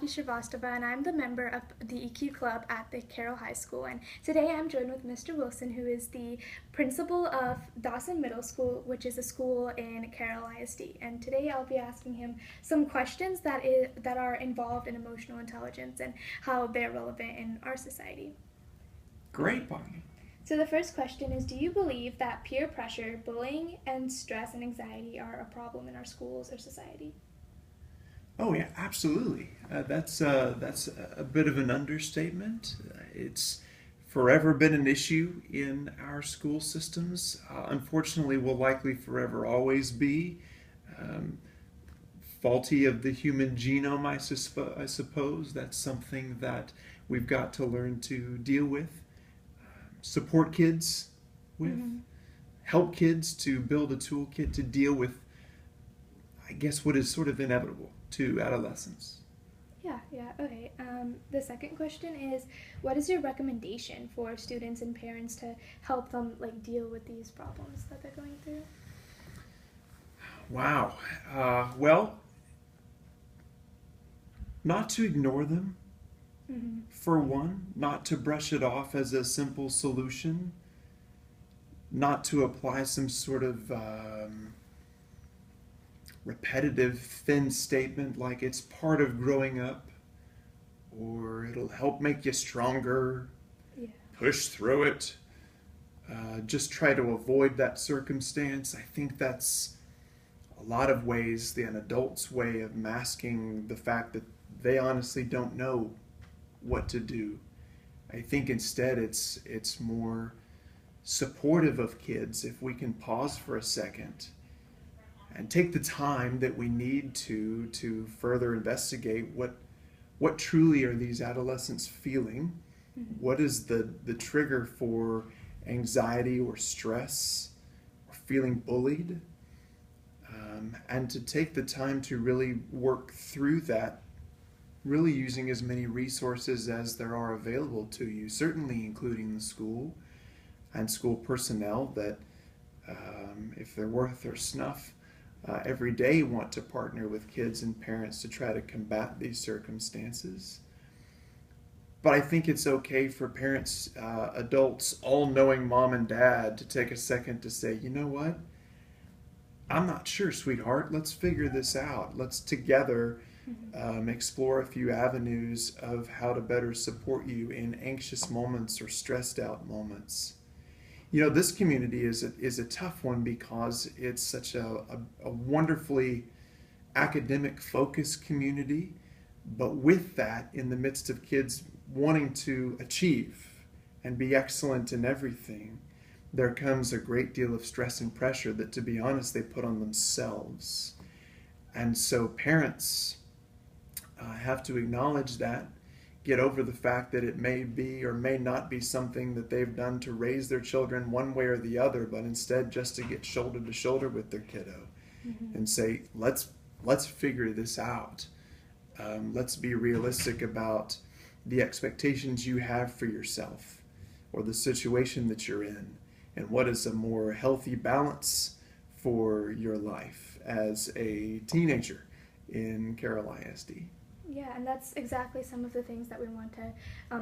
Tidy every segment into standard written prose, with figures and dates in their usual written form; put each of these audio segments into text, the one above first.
Shrivastava, and I'm the member of the EQ Club at the Carroll High School. And today I'm joined with Mr. Wilson, who is the principal of Dawson Middle School, which is a school in Carroll ISD. And today I'll be asking him some questions that are involved in emotional intelligence and how they're relevant in our society. Great, Bonnie. So the first question is, do you believe that peer pressure, bullying, and stress and anxiety are a problem in our schools or society? Oh yeah, absolutely. That's a bit of an understatement. It's forever been an issue in our school systems. Unfortunately, will likely forever always be. Faulty of the human genome, I suppose. That's something that we've got to learn to deal with, support kids with, help kids to build a toolkit to deal with, I guess, what is sort of inevitable to adolescence. Yeah, okay. The second question is, what is your recommendation for students and parents to help them deal with these problems that they're going through? Wow. Well, not to ignore them, for one, not to brush it off as a simple solution, not to apply some sort of repetitive, thin statement like it's part of growing up, or it'll help make you stronger, push through it. Just try to avoid that circumstance. I think that's a lot of ways an adult's way of masking the fact that they honestly don't know what to do. I think instead it's more supportive of kids if we can pause for a second and take the time that we need to further investigate what truly are these adolescents feeling. What is the trigger for anxiety or stress or feeling bullied, and to take the time to really work through that, really using as many resources as there are available to you, certainly including the school and school personnel that, if they're worth their snuff, every day want to partner with kids and parents to try to combat these circumstances. But I think it's okay for parents, adults, all-knowing mom and dad to take a second to say, you know what? I'm not sure, sweetheart. Let's figure this out. Let's together explore a few avenues of how to better support you in anxious moments or stressed out moments. You know, this community is a tough one because it's such a wonderfully academic focused community, but with that, in the midst of kids wanting to achieve and be excellent in everything, there comes a great deal of stress and pressure that, to be honest, they put on themselves. And so parents have to acknowledge that, get over the fact that it may be or may not be something that they've done to raise their children one way or the other, but instead just to get shoulder to shoulder with their kiddo and say, let's figure this out. Let's be realistic about the expectations you have for yourself or the situation that you're in, and what is a more healthy balance for your life as a teenager in Carroll ISD. Yeah, and that's exactly some of the things that we want to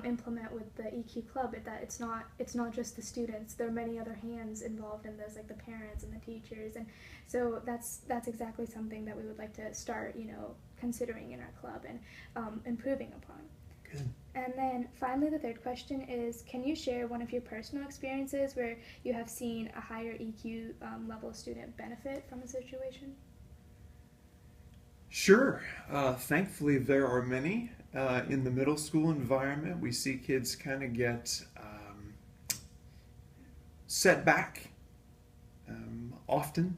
implement with the EQ Club. That it's not just the students. There are many other hands involved in this, like the parents and the teachers, and so that's exactly something that we would like to start, considering in our club and improving upon. Good. And then finally, the third question is, can you share one of your personal experiences where you have seen a higher EQ level student benefit from a situation? Sure. Thankfully, there are many. In the middle school environment, we see kids kind of get set back often.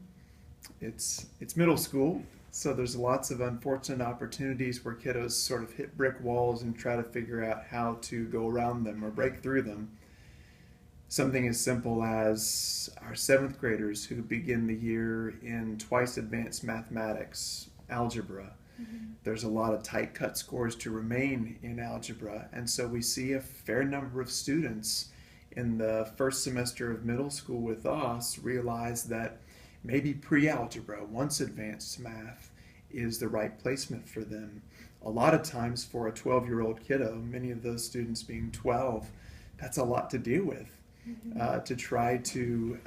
It's middle school, so there's lots of unfortunate opportunities where kiddos sort of hit brick walls and try to figure out how to go around them or break through them. Something as simple as our 7th graders who begin the year in twice advanced mathematics, algebra. There's a lot of tight cut scores to remain in algebra, and so we see a fair number of students in the first semester of middle school with us realize that maybe pre-algebra, once advanced math, is the right placement for them. a lot of times for a 12-year-old kiddo, many of those students being 12, that's a lot to deal with. To try to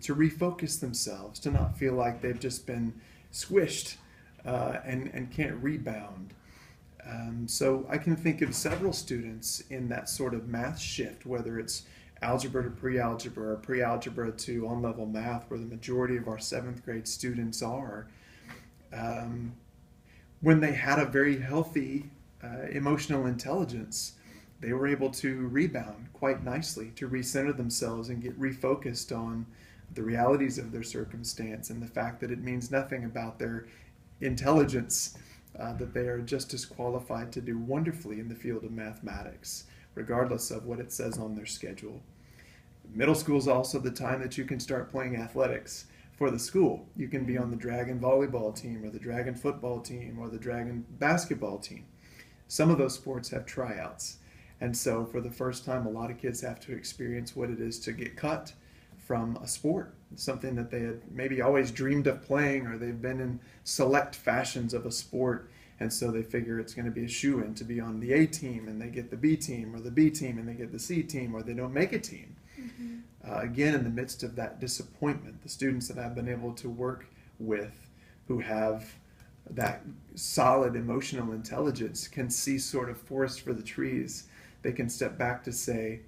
refocus themselves, to not feel like they've just been squished and can't rebound. So I can think of several students in that sort of math shift, whether it's algebra to pre-algebra or pre-algebra to on-level math, where the majority of our 7th grade students are, when they had a very healthy emotional intelligence, they were able to rebound quite nicely, to recenter themselves and get refocused on the realities of their circumstance and the fact that it means nothing about their intelligence, that they are just as qualified to do wonderfully in the field of mathematics, regardless of what it says on their schedule. Middle school is also the time that you can start playing athletics for the school. You can be on the Dragon volleyball team or the Dragon football team or the Dragon basketball team. Some of those sports have tryouts. And so for the first time, a lot of kids have to experience what it is to get cut from a sport, something that they had maybe always dreamed of playing, or they've been in select fashions of a sport, and so they figure it's going to be a shoo-in to be on the A team, and they get the B team, or the B team, and they get the C team, or they don't make a team. Again, in the midst of that disappointment, the students that I've been able to work with who have that solid emotional intelligence can see sort of forest for the trees. They can step back to say,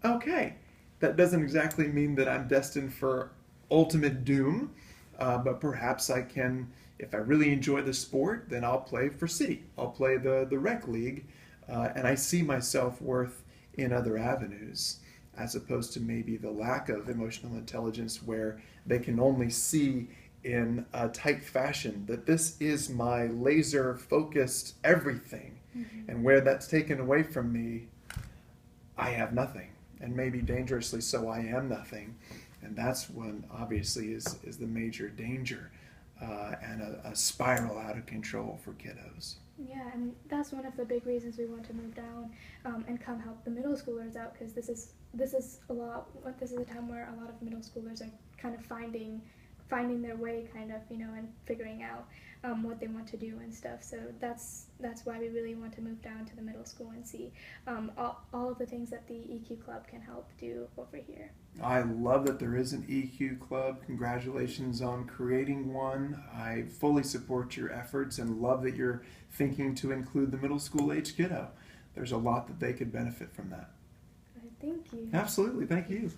okay, that doesn't exactly mean that I'm destined for ultimate doom, but perhaps I can, if I really enjoy the sport, then I'll play for city. I'll play the rec league, and I see my self-worth in other avenues, as opposed to maybe the lack of emotional intelligence where they can only see in a tight fashion that this is my laser-focused everything. And where that's taken away from me, I have nothing. And maybe dangerously so, I am nothing. And that's when obviously is the major danger and a spiral out of control for kiddos. Yeah, and that's one of the big reasons we want to move down and come help the middle schoolers out, because this is a time where a lot of middle schoolers are kind of finding their way, kind of, and figuring out what they want to do and stuff. So that's why we really want to move down to the middle school and see all of the things that the EQ Club can help do over here. I love that there is an EQ Club. Congratulations on creating one. I fully support your efforts and love that you're thinking to include the middle school age kiddo. There's a lot that they could benefit from that. Thank you. Absolutely. Thank you.